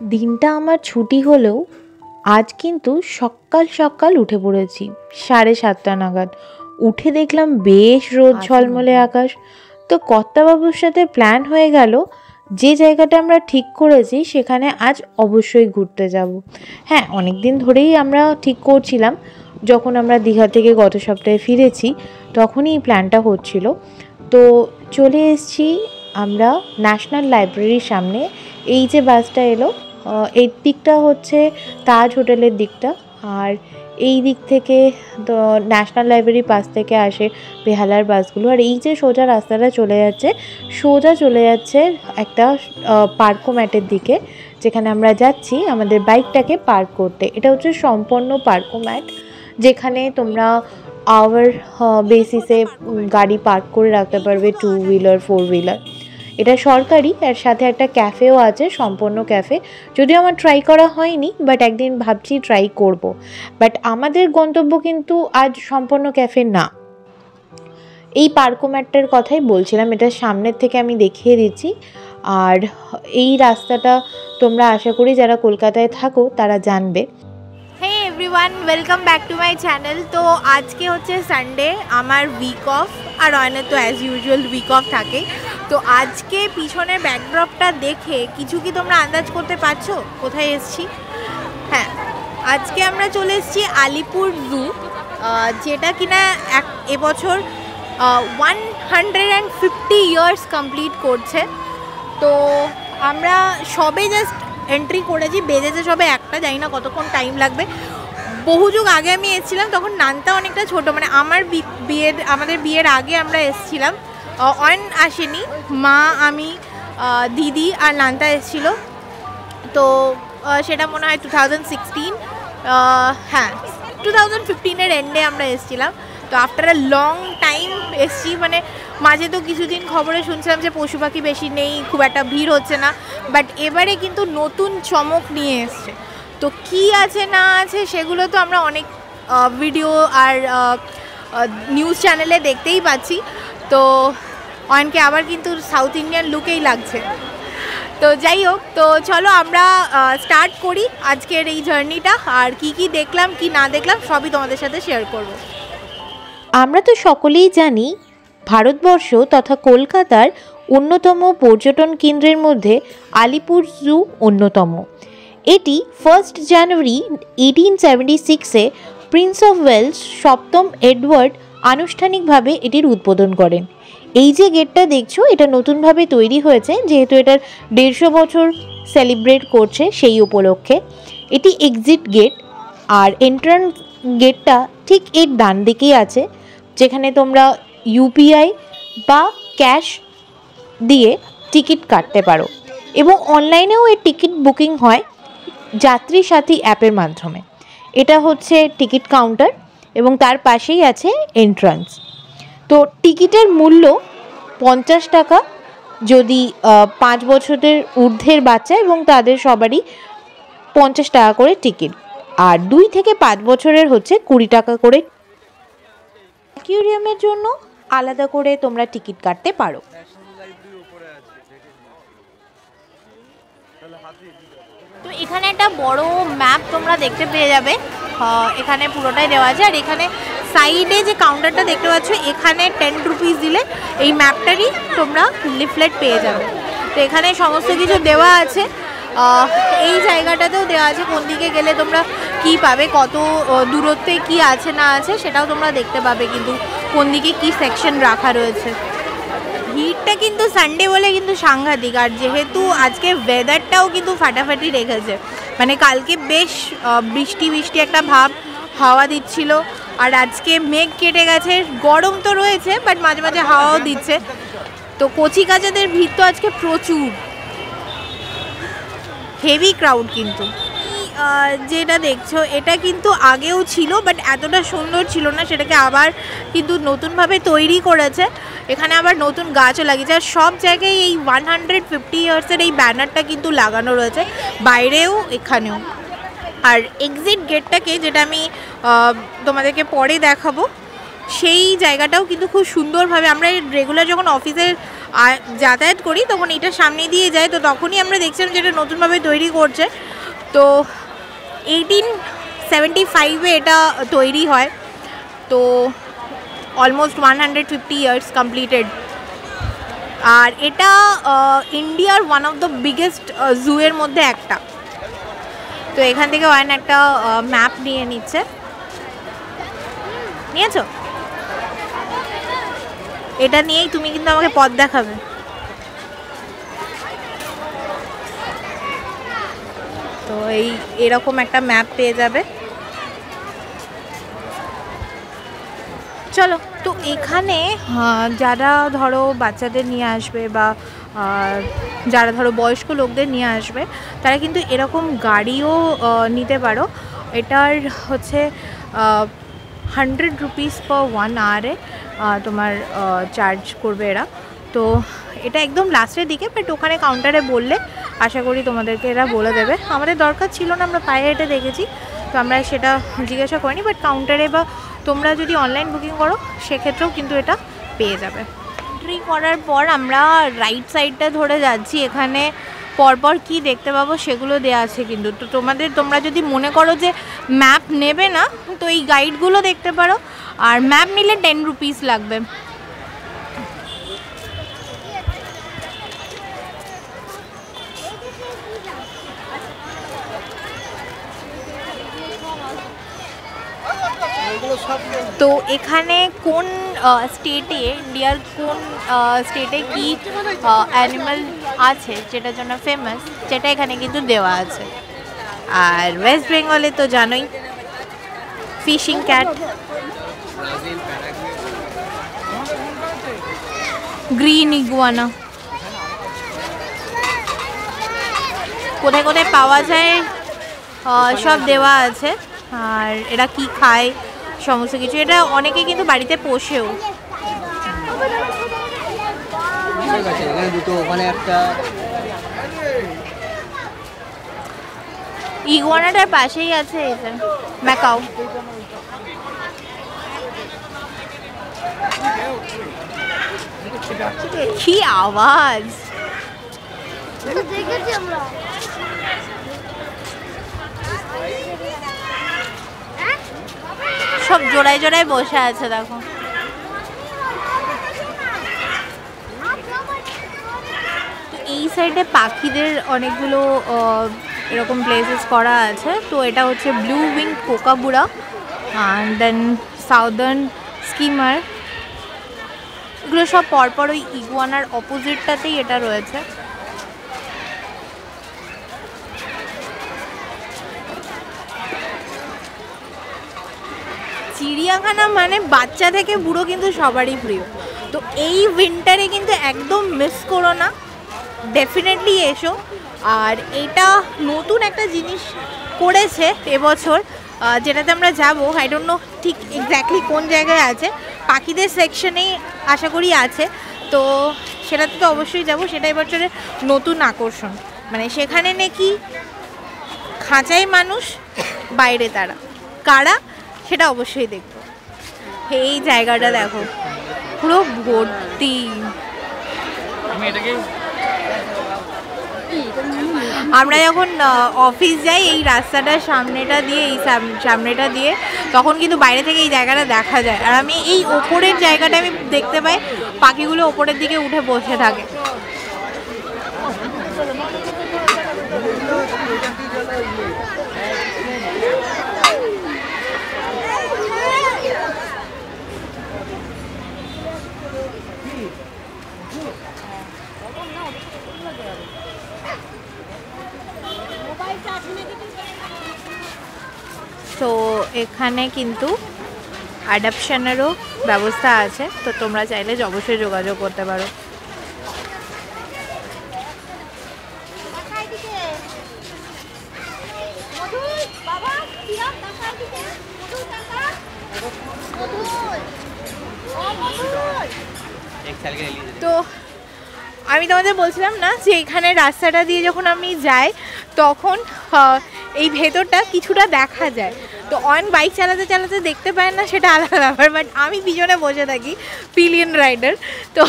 দিনটা আমার ছুটি হলেও আজ কিন্তু সকাল সকাল উঠে পড়েছি 7:30 নাগাদ। উঠে দেখলাম বেশ রোদ ঝলমলে আকাশ। তো কর্তাবাবুর সাথে প্ল্যান হয়ে গেল যে জায়গাটা আমরা ঠিক করেছি সেখানে আজ অবশ্যই ঘুরতে যাব। হ্যাঁ, অনেক দিন ধরেই আমরা ঠিক করছিলাম। যখন আমরা দীঘা থেকে গত সপ্তাহে ফিরেছি তখনই এই প্ল্যানটা হচ্ছিল। তো চলে এসেছি আমরা ন্যাশনাল লাইব্রেরির সামনে। এই যে বাসটা এলো, এই দিকটা হচ্ছে তাজ হোটেলের দিকটা, আর এই দিক থেকে তো ন্যাশনাল লাইব্রেরির পাশ থেকে আসে বেহালার বাসগুলো। আর এই যে সোজা রাস্তাটা সোজা চলে যাচ্ছে একটা পার্কোম্যাটের দিকে, যেখানে আমরা যাচ্ছি আমাদের বাইকটাকে পার্ক করতে। এটা হচ্ছে সম্পূর্ণ পার্কোম্যাট, যেখানে তোমরা আওয়ার বেসিসে গাড়ি পার্ক করে রাখতে পারবে, 2 হুইলার 4 হুইলার। এটা সরকারি, এর সাথে একটা ক্যাফেও আছে, সম্পূর্ণ ক্যাফে। যদিও আমার ট্রাই করা হয়নি, বাট একদিন ভাবছি ট্রাই করব। বাট আমাদের গন্তব্য কিন্তু আজ সম্পূর্ণ ক্যাফে না। এই পার্কোম্যাটটার কথাই বলছিলাম, এটা সামনের থেকে আমি দেখিয়ে দিচ্ছি। আর এই রাস্তাটা তোমরা আশা করি যারা কলকাতায় থাকো তারা জানবে। Hey everyone, welcome back to my channel. তো আজকে হচ্ছে সানডে, আমার উইক অফ, আর অনেক তো অ্যাজ ইউজুয়াল উইক অফ থাকে। তো আজকে পিছনের ব্যাকড্রপটা দেখে কিছু কি তোমরা আন্দাজ করতে পারছো কোথায় এসেছি? হ্যাঁ, আজকে আমরা চলে এসেছি আলিপুর জু, যেটা কিনা এবছর 150 ইয়ার্স কমপ্লিট করছে। তো আমরা সবে জাস্ট এন্ট্রি করেছি, বেজেছে সবে একটা, জানি না কতক্ষণ টাইম লাগবে। বহু যুগ আগে আমি এসেছিলাম, তখন নানটা অনেকটা ছোট, মানে আমাদের বিয়ের আগে আমরা এসেছিলাম। অন আসেনি, মা, আমি, দিদি আর নানটা এসেছিল। তো সেটা মনে হয় 2016, হ্যাঁ 2015-এর এন্ডে আমরা এসেছিলাম। তো আফটার আ লং টাইম এসছি, মানে মাঝে তো কিছুদিন খবরে শুনছিলাম যে পশু পাখি বেশি নেই, খুব একটা ভিড় হচ্ছে না, বাট এবারে কিন্তু নতুন চমক নিয়ে এসছে। তো কি আছে না আছে সেগুলো তো আমরা অনেক ভিডিও আর নিউজ চ্যানেলে দেখতেই পাচ্ছি। তো অনেকে আবার কিন্তু সাউথ ইন্ডিয়ান লুকেই লাগছে। তো যাই হোক, তো চলো আমরা স্টার্ট করি আজকের এই জার্নিটা। আর কি কি দেখলাম কি না দেখলাম সবই তোমাদের সাথে শেয়ার করব। আমরা তো সকলেই জানি ভারতবর্ষ তথা কলকাতার অন্যতম পর্যটন কেন্দ্রের মধ্যে আলিপুর জু অন্যতম। এটি 1 জানুয়ারি 1876-এ প্রিন্স অফ ওয়েলস 7ম এডওয়ার্ড আনুষ্ঠানিকভাবে এটির উদ্বোধন করেন। এই যে গেটটা দেখছো, এটা নতুনভাবে তৈরি হয়েছে, যেহেতু এটার 150 বছর সেলিব্রেট করছে সেই উপলক্ষে। এটি এক্সিট গেট, আর এন্ট্রান্স গেটটা ঠিক এর ডান দিকেই আছে, যেখানে তোমরা ইউপিআই বা ক্যাশ দিয়ে টিকিট কাটতে পারো, এবং অনলাইনেও এর টিকিট বুকিং হয় যাত্রী সাথী অ্যাপের মাধ্যমে। এটা হচ্ছে টিকিট কাউন্টার, এবং তার পাশেই আছে এন্ট্রান্স। তো টিকিটের মূল্য 50 টাকা, যদি 5 বছরের ঊর্ধ্বের বাচ্চা এবং তাদের সবারই 50 টাকা করে টিকিট। আর 2 থেকে 5 বছরের হচ্ছে 20 টাকা করে। অ্যাকুয়ারিয়ামের জন্য আলাদা করে তোমরা টিকিট কাটতে পারো। তো এখানে একটা বড় ম্যাপ তোমরা দেখতে পেয়ে যাবে, এখানে পুরোটাই দেওয়া আছে। আর এখানে সাইডে যে কাউন্টারটা দেখতে পাচ্ছ, এখানে 10 রুপিস দিলে এই ম্যাপটারই তোমরা লিফলেট পেয়ে যাবে। তো এখানে সমস্ত কিছু দেওয়া আছে, এই জায়গাটাতেও দেওয়া আছে কোন দিকে গেলে তোমরা কি পাবে, কত দূরত্বে কি আছে না আছে সেটাও তোমরা দেখতে পাবে, কিন্তু কোন দিকে কি সেকশন রাখা রয়েছে। ভিড়টা কিন্তু সানডে বলে কিন্তু সাংঘাতিক। আর যেহেতু আজকে ওয়েদারটাও কিন্তু ফাটাফাটি রেখেছে, মানে কালকে বেশ বৃষ্টি একটা ভাব, হাওয়া দিচ্ছিল, আর আজকে মেঘ কেটে গেছে, গরম তো রয়েছে বাট মাঝে মাঝে হাওয়াও দিচ্ছে। তো কচি কাচাদের ভিড় তো আজকে প্রচুর, হেভি ক্রাউড। কিন্তু যেটা দেখছো এটা কিন্তু আগেও ছিল, বাট এতটা সুন্দর ছিল না, সেটাকে আবার কিন্তু নতুনভাবে তৈরি করেছে। এখানে আবার নতুন গাছও লাগিয়েছে, আর সব জায়গায় এই 150 ইয়ার্সের এই ব্যানারটা কিন্তু লাগানো রয়েছে, বাইরেও এখানেও। আর এক্সিট গেটটাকে, যেটা আমি তোমাদেরকে পরে দেখাবো, সেই জায়গাটাও কিন্তু খুব সুন্দরভাবে, আমরা রেগুলার যখন অফিসের আর যাতায়াত করি তখন এটা সামনে দিয়ে যায়, তো তখনই আমরা দেখছিলাম যেটা নতুনভাবে তৈরি করছে। তো 1875-এ এটা তৈরি হয়, তো অলমোস্ট 150 ইয়ার্স কমপ্লিটেড। আর এটা ইন্ডিয়ার ওয়ান অফ দ্য বিগেস্ট জু এর মধ্যে একটা। তো এখান থেকে ওয়ান একটা ম্যাপ নিয়ে নিচ্ছে, নিয়েছো? এটা নিয়েই তুমি কিন্তু আমাকে পথ দেখাবে। তো এরকম একটা ম্যাপ পেয়ে যাবে। চলো, তো এখানে যারা ধরো বাচ্চাদের নিয়ে আসবে বা যারা ধরো বয়স্ক লোকদের নিয়ে আসবে, তারা কিন্তু এরকম গাড়িও নিতে পারো। এটার হচ্ছে 100 রুপিস পার 1 আওয়ারে তোমার চার্জ করবে এরা। তো এটা একদম লাস্টের দিকে, বাট ওখানে কাউন্টারে বললে আশা করি তোমাদেরকে এরা বলে দেবে। আমাদের দরকার ছিল না, আমরা পায়ে হেঁটে দেখেছি, তো আমরা সেটা জিজ্ঞাসা করিনি, বাট কাউন্টারে বা তোমরা যদি অনলাইন বুকিং করো সেক্ষেত্রেও কিন্তু এটা পেয়ে যাবে। এন্ট্রি করার পর আমরা রাইট সাইডটা ধরে যাচ্ছি, এখানে পরপর কি দেখতে পাবো সেগুলো দেওয়া আছে কিন্তু। তো তোমরা যদি মনে করো যে ম্যাপ নেবে না, তো এই গাইডগুলো দেখতে পারো, আর ম্যাপ নিলে 10 রুপিস লাগবে। তো এখানে কোন স্টেটে, ইন্ডিয়ার কোন স্টেটে কি অ্যানিমাল আছে যেটার জন্য ফেমাস, সেটা এখানে কিন্তু দেওয়া আছে। আর ওয়েস্ট বেঙ্গলে তো জানোই ফিশিং ক্যাট, গ্রিন ইগুয়ানা, কোথায় কোথায় পাওয়া যায় সব দেওয়া আছে। আর এরা কি খায় সমস্ত কিছু, এটা অনেকে কিন্তু বাড়িতে পোষেও। ইগুয়ানাটার পাশেই আছে এটা ম্যাকাও। কি আওয়াজ! সব জোড়ায় জোড়ায় বসে আছে দেখো। তো এই সাইডে পাখিদের অনেকগুলো এরকম প্লেসেস করা আছে। তো এটা হচ্ছে blue wing kookaburra, and then southern skimmer, এগুলো সব পরপর ওই ইগুয়ানার অপোজিটটাতেই এটা রয়েছে। চিড়িয়াখানা মানে বাচ্চা থেকে বুড়ো কিন্তু সবারই প্রিয়। তো এই উইন্টারে কিন্তু একদম মিস করো না, ডেফিনেটলি এসো। আর এটা নতুন একটা জিনিস করেছে এবছর, যেটাতে আমরা যাবো। আই ডোন্ট নো ঠিক এক্স্যাক্টলি কোন জায়গায় আছে, পাখিদের সেকশনেই আশা করি আছে। তো সেটাতে তো অবশ্যই যাব, সেটা এবছরের নতুন আকর্ষণ। মানে সেখানে নাকি খাঁচায় মানুষ, বাইরে তারা কারা, সেটা অবশ্যই দেখবো। এই জায়গাটা দেখো পুরো ভর্তি। আমরা যখন অফিস যাই এই রাস্তাটার সামনেটা দিয়ে, এই সামনেটা দিয়ে, তখন কিন্তু বাইরে থেকে এই জায়গাটা দেখা যায়। আর আমি এই ওপরের জায়গাটা আমি দেখতে পাই, পাখিগুলো ওপরের দিকে উঠে বসে থাকে। তো এখানে কিন্তু অ্যাডাপশনেরও ব্যবস্থা আছে, তো তোমরা চাইলে অবশ্যই যোগাযোগ করতে পারো। তো আমি তোমাদের বলছিলাম না যে এখানে রাস্তাটা দিয়ে যখন আমি যাই তখন এই ভেতরটা কিছুটা দেখা যায়। তো অন বাইক চালাতে চালাতে দেখতে পায় না, সেটা আলাদা ব্যাপার, বাট আমি পিছনে বসে থাকি পিলিয়ন রাইডার। তো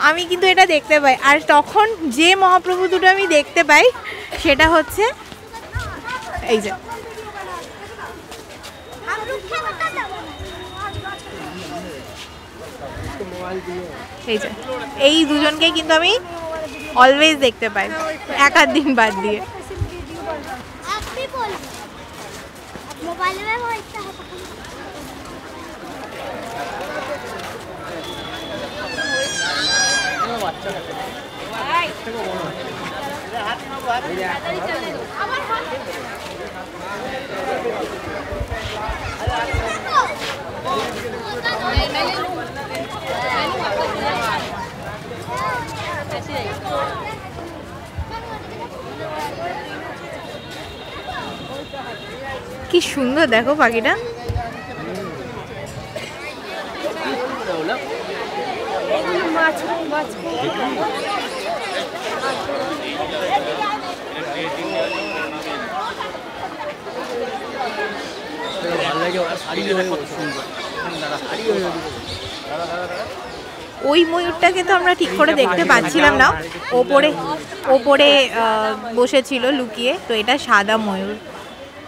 আমি কিন্তু এটা দেখতে পাই। আর তখন যে মহাপ্রভু দুটো আমি দেখতে পাই সেটা হচ্ছে এই যে, এই দুজনকে কিন্তু আমি অলওয়েজ দেখতে পাই এক আধ দিন বাদ দিয়ে। কি সুন্দর দেখো পাখিটা। ওই ময়ূরটাকে তো আমরা ঠিক করে দেখতে পাচ্ছিলাম না, ওপরে ওপরে বসেছিল লুকিয়ে। তো এটা সাদা ময়ূর।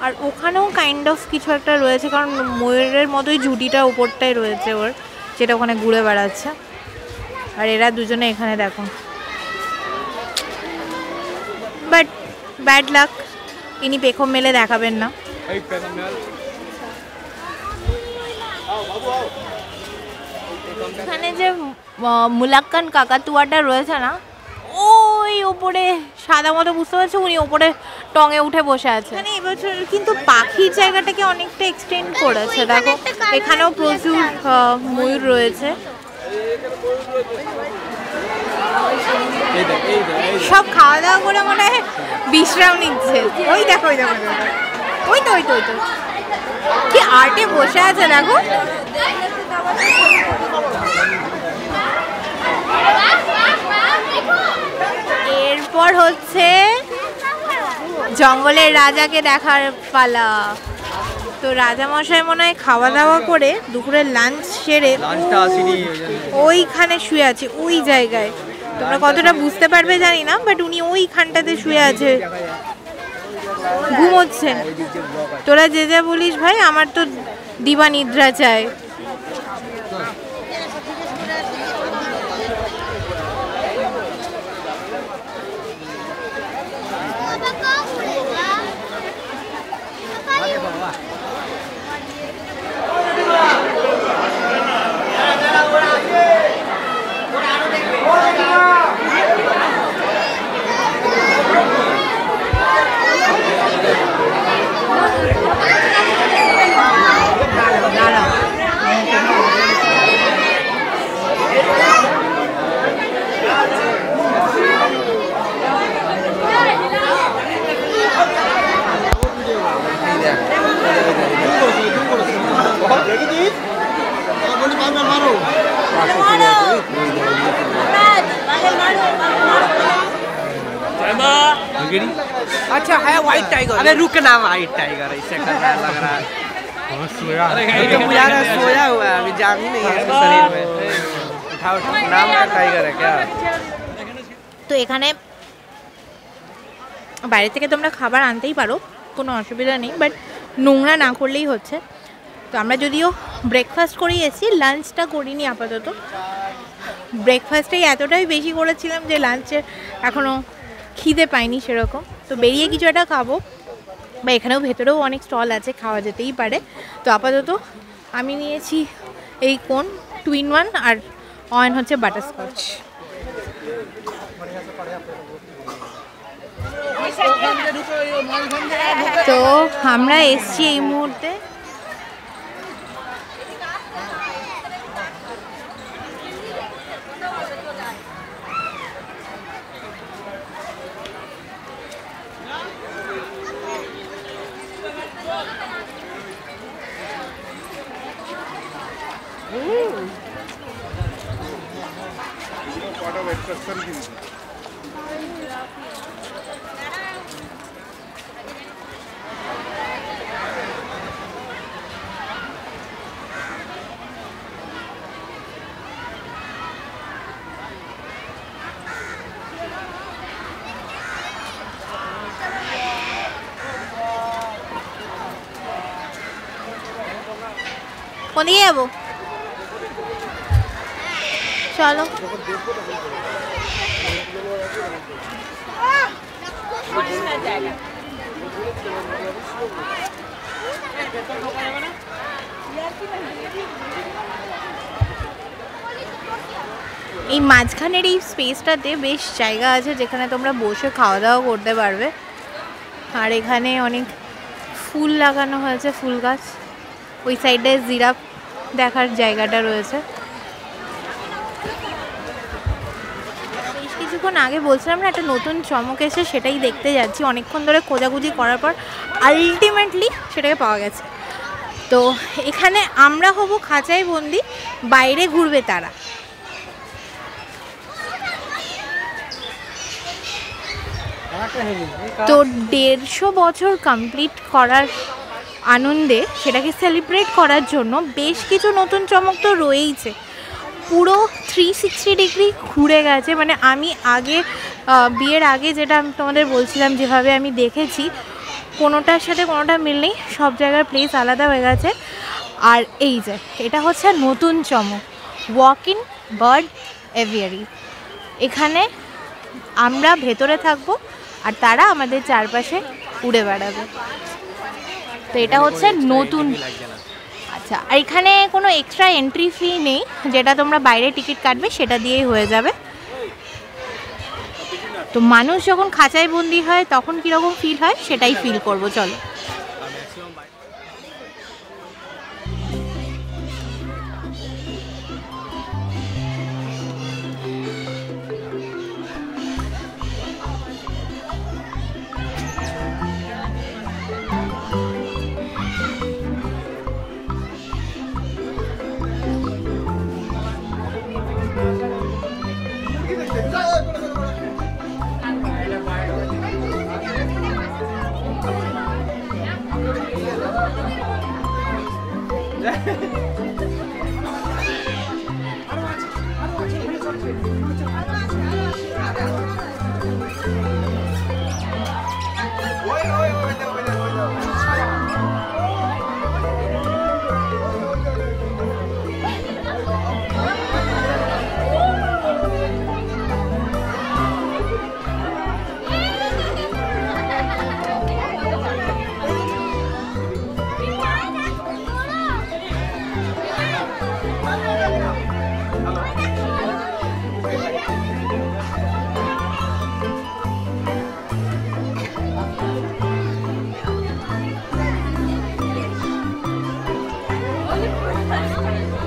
আর ওখানেও কাইন্ড অফ কিছু একটা রয়েছে, কারণ ময়ূরের মতোই ঝুঁটিটা ওপরটাই রয়েছে ওর, যেটা ওখানে ঘুরে বেড়াচ্ছে। আর এরা দুজনে এখানে দেখো। বাট ব্যাড লাক, ইনি পেখম মেলে দেখাবেন না। এখানে যে মুলাক্কান কাকাতুয়াটা রয়েছে না, ওই ওপরে সাদা মতো, বুঝতে পারছো, উনি ওপরে টঙে উঠে বসে আছে। মানে এবছর কিন্তু পাখির জায়গাটাকে অনেকটা এক্সটেন্ড করেছে। দেখো এখানেও প্রচুর ময়ূর রয়েছে। সব খাওয়া দাওয়া করে মনে হয় বিশ্রাম নিচ্ছে। ওই দেখো ওই দেখো, ওই তো ওই তো ওই তো কি আর্টে বসে আছে দেখো। এরপর হচ্ছে জঙ্গলের রাজাকে দেখার পালা। তো রাজামশাই মনে হয় খাওয়া দাওয়া করে দুপুরের লাঞ্চ সেরে ওইখানে শুয়ে আছে, ওই জায়গায়। তোমরা কতটা বুঝতে পারবে জানি না, বাট উনি ওইখানটাতে শুয়ে আছে, ঘুমোচ্ছেন। তোরা যে যা বলিস ভাই, আমার তো দিবা নিদ্রা চাই। अच्छा है व्हाइट टाइगर। अरे रुक ना, व्हाइट टाइगर ऐसे कर रहा है, लग रहा है सोया। अरे तो मुझे लगा सोया हुआ है, अभी जान ही नहीं है इसके शरीर में। उठाओ, नाम का टाइगर है क्या? তো এখানে বাইরে থেকে তোমরা খাবার আনতেই পারো, কোনো অসুবিধা নেই, বাট নোংরা না করলেই হচ্ছে। তো আমরা যদিও ব্রেকফাস্ট করেই এসেছি, লাঞ্চটা করিনি আপাতত। ব্রেকফাস্টেই এতটাই বেশি করেছিলাম যে লাঞ্চে এখনও খিদে পাইনি সেরকম। তো বেরিয়ে কিছু একটা খাবো, বা এখানেও ভেতরেও অনেক স্টল আছে, খাওয়া যেতেই পারে। তো আপাতত আমি নিয়েছি এই কোন 2-in-1, আর অন হচ্ছে বাটারস্কচ। তো আমরা এসছি এই মুহূর্তে কোনদিকে যাবো? চলো। এই মাঝখানের এই স্পেসটাতে বেশ জায়গা আছে যেখানে তোমরা বসে খাওয়া দাওয়া করতে পারবে। আর এখানে অনেক ফুল লাগানো হয়েছে, ফুল গাছ। ওই সাইডে জিরাফ দেখার জায়গাটা রয়েছে। বেশ কিছুক্ষণ আগে বলছিলাম না একটা নতুন চমক এসে, সেটাই দেখতে যাচ্ছি। অনেকক্ষণ ধরে খোঁজাখুঁজি করার পর আলটিমেটলি সেটাকে পাওয়া গেছে। তো এখানে আমরা হব খাঁচায় বন্দি, বাইরে ঘুরবে তারা। তো 150 বছর কমপ্লিট করার আনন্দে সেটাকে সেলিব্রেট করার জন্য বেশ কিছু নতুন চমক তো রয়েইছে। পুরো 360 ডিগ্রি ঘুরে গেছে। মানে আমি আগে বিয়ের আগে যেটা আমি তোমাদের বলছিলাম, যেভাবে আমি দেখেছি কোনোটার সাথে কোনোটা মিল নেই, সব জায়গার প্লেস আলাদা হয়ে গেছে। আর এই যে এটা হচ্ছে নতুন চমক, ওয়াক ইন বার্ড এভিয়ারি। এখানে আমরা ভেতরে থাকবো আর তারা আমাদের চারপাশে উড়ে বেড়াবে। তো এটা হচ্ছে নতুন। আচ্ছা, আর এখানে কোনো এক্সট্রা এন্ট্রি ফি নেই, যেটা তোমরা বাইরে টিকিট কাটবে সেটা দিয়েই হয়ে যাবে। তো মানুষ যখন খাঁচায় বন্দি হয় তখন কীরকম ফিল হয় সেটাই ফিল করবো। চলো।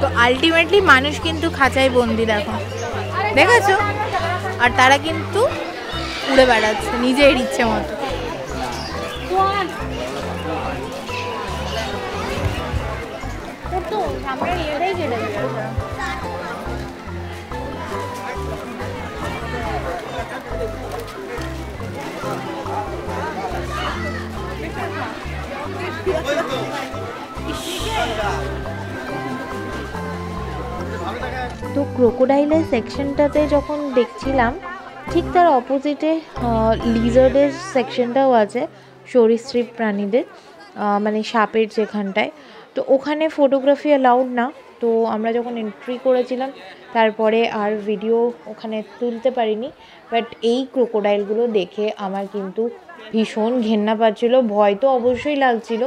তো আলটিমেটলি মানুষ কিন্তু খাঁচায় বন্দি, দেখো, দেখেছো? আর তারা কিন্তু উড়ে বেড়াচ্ছে নিজের ইচ্ছে মতো। তো ক্রোকোডাইলের সেকশনটাতে যখন দেখছিলাম, ঠিক তার অপোজিটে লিজার্ডের সেকশনটাও আছে, সরীসৃপ প্রাণীদের, মানে সাপের যেখানটায়। তো ওখানে ফটোগ্রাফি অ্যালাউড না। তো আমরা যখন এন্ট্রি করেছিলাম তারপরে আর ভিডিও ওখানে তুলতে পারিনি। বাট এই ক্রোকোডাইলগুলো দেখে আমার কিন্তু ভীষণ ঘেন্না পাচ্ছিলো, ভয় তো অবশ্যই লাগছিল।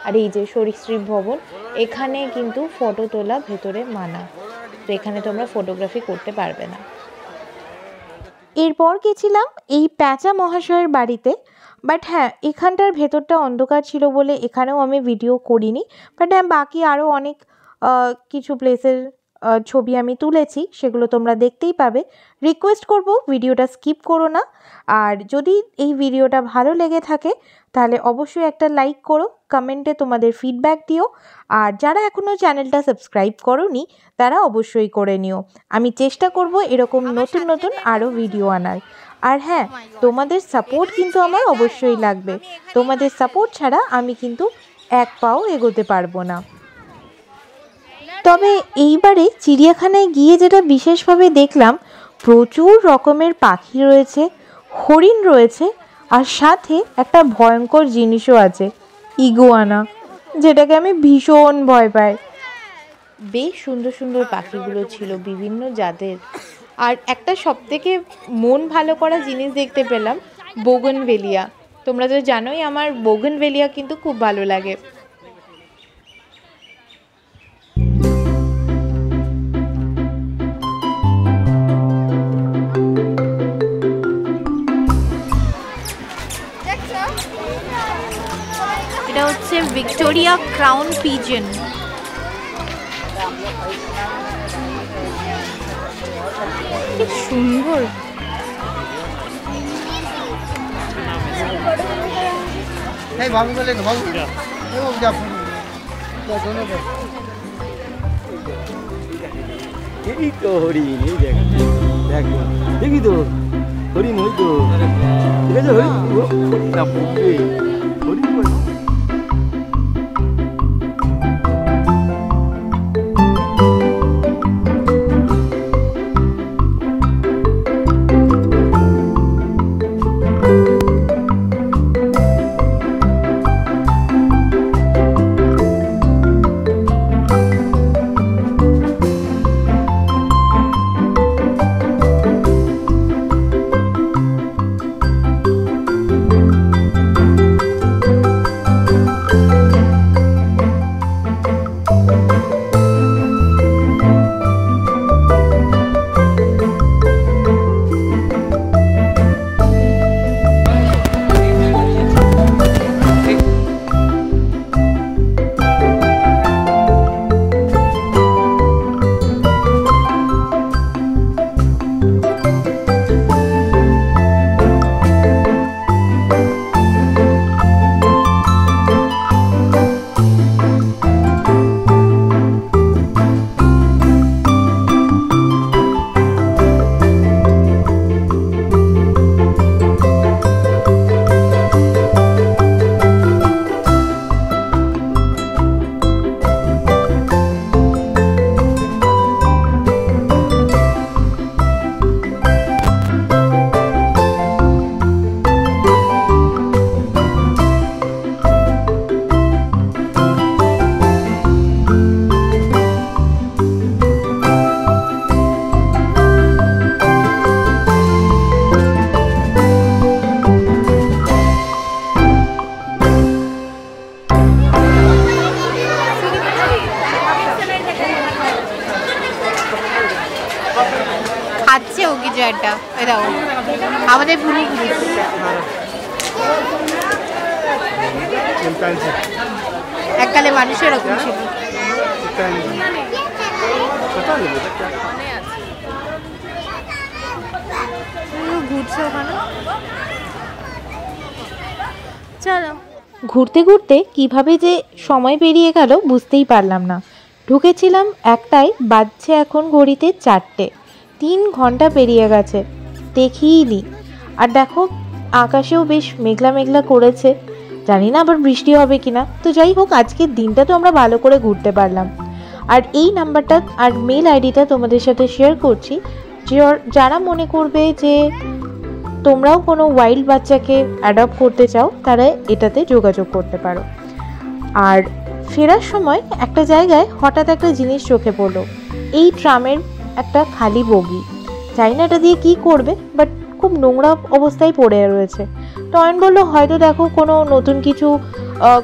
আর এই যে সরীসৃপ ভবন, এখানে কিন্তু ফটো তোলা ভেতরে মানা, তো এখানে তোমরা ফটোগ্রাফি করতে পারবে না। এরপর গেছিলাম এই প্যাঁচা মহাশয়ের বাড়িতে। বাট হ্যাঁ, এখানটার ভেতরটা অন্ধকার ছিল বলে এখানেও আমি ভিডিও করিনি। বাট হ্যাঁ, বাকি আরও অনেক কিছু প্লেসের ছবি আমি তুলেছি, সেগুলো তোমরা দেখতেই পাবে। রিকোয়েস্ট করব ভিডিওটা স্কিপ করো না। আর যদি এই ভিডিওটা ভালো লেগে থাকে তাহলে অবশ্যই একটা লাইক করো, কমেন্টে তোমাদের ফিডব্যাক দিও। আর যারা এখনও চ্যানেলটা সাবস্ক্রাইব করোনি তারা অবশ্যই করে নিও। আমি চেষ্টা করব এরকম নতুন নতুন আরও ভিডিও আনার। আর হ্যাঁ, তোমাদের সাপোর্ট কিন্তু আমার অবশ্যই লাগবে। তোমাদের সাপোর্ট ছাড়া আমি কিন্তু এক পাও এগোতে পারবো না। তবে এইবারে চিড়িয়াখানায় গিয়ে যেটা বিশেষভাবে দেখলাম, প্রচুর রকমের পাখি রয়েছে, হরিণ রয়েছে, আর সাথে একটা ভয়ঙ্কর জিনিসও আছে, ইগুয়ানা, যেটাকে আমি ভীষণ ভয় পাই। বেশ সুন্দর সুন্দর পাখিগুলো ছিল বিভিন্ন জাতের। আর একটা সবথেকে মন ভালো করা জিনিস দেখতে পেলাম, বোগনভেলিয়া। তোমরা তো জানোই আমার বোগনভেলিয়া কিন্তু খুব ভালো লাগে। এটা হচ্ছে ভিক্টোরিয়া ক্রাউন পিজন। কি সুন্দর। এই ভাবি বলে না ভাবি এই ও যা দোনো বে এই তো হরিণ, এই দেখ দেখ দেখি তো হরিণ, ওই তো ঠিক আছে হরিণ না বলবে হরিণ বল। খাচ্ছে ও কিছু একটা, এটাও আমাদের পুরো এককালে মানুষের এরকম ছিল। ঘুরছে ওখানে, চলো। ঘুরতে ঘুরতে কিভাবে যে সময় পেরিয়ে গেল বুঝতেই পারলাম না। ঢুকেছিলাম একটাই, বাজছে এখন ঘড়িতে 4টে। 3 ঘন্টা পেরিয়ে গেছে, দেখিই নি। আর দেখো আকাশেও বেশ মেঘলা মেঘলা করেছে, জানি না আবার বৃষ্টি হবে কিনা। তো যাই হোক, আজকের দিনটা তো আমরা ভালো করে ঘুরতে পারলাম। আর এই নাম্বারটা আর মেল আইডিটা তোমাদের সাথে শেয়ার করছি, যারা মনে করবে যে তোমরাও কোনো ওয়াইল্ড বাচ্চাকে অ্যাডপ্ট করতে চাও, তারা এটাতে যোগাযোগ করতে পারো। আর ফেরার সময় একটা জায়গায় হঠাৎ একটা জিনিস চোখে পড়লো, এই ট্রামের একটা খালি বগি। জানি না এটা দিয়ে কী করবে, বাট খুব নোংরা অবস্থায় পড়ে রয়েছে। টয়ন বললো হয়তো দেখো কোনো নতুন কিছু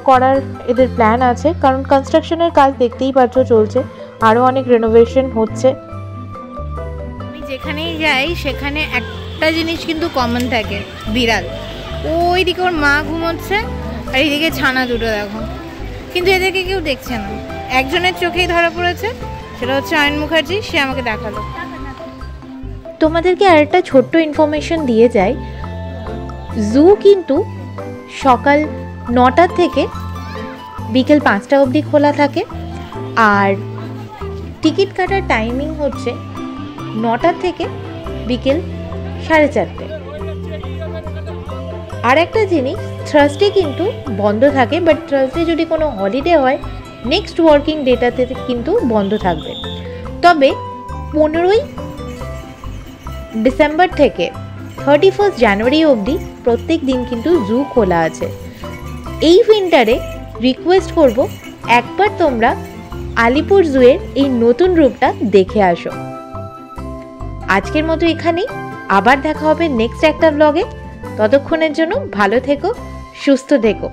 করার এদের প্ল্যান আছে, কারণ কনস্ট্রাকশনের কাজ দেখতেই পাচ্ছ চলছে, আরও অনেক রেনোভেশন হচ্ছে। আমি যেখানেই যাই সেখানে একটা জিনিস কিন্তু কমন থাকে, বিড়াল। ওইদিকে ওর মা ঘুমোচ্ছে আর এইদিকে ছানা দুটো দেখো, কিন্তু এদেরকে কেউ দেখছে না। একজনের চোখেই ধরা পড়েছে, সেটা হচ্ছে আয়ন মুখার্জি, সে আমাকে দেখালো। তোমাদেরকে আরেকটা ছোট্ট ইনফরমেশন দিয়ে যায়, জু কিন্তু সকাল 9টা থেকে বিকেল 5টা অবধি খোলা থাকে। আর টিকিট কাটার টাইমিং হচ্ছে 9টা থেকে বিকেল 4:30। আর একটা জিনিস, থার্সডে কিন্তু বন্ধ থাকে, বাট থার্সডে যদি কোনো হলিডে হয় নেক্সট ওয়ার্কিং ডেটাতে কিন্তু বন্ধ থাকবে। তবে 15ই ডিসেম্বর থেকে 31 জানুয়ারি অবধি প্রত্যেক দিন কিন্তু জু খোলা আছে। এই উইন্টারে রিকোয়েস্ট করব, একবার তোমরা আলিপুর জুয়ের এই নতুন রূপটা দেখে আসো। আজকের মতো এখানেই, আবার দেখা হবে নেক্সট একটা ব্লগে। ততক্ষণের জন্য ভালো থেকো, সুস্থ থেকো।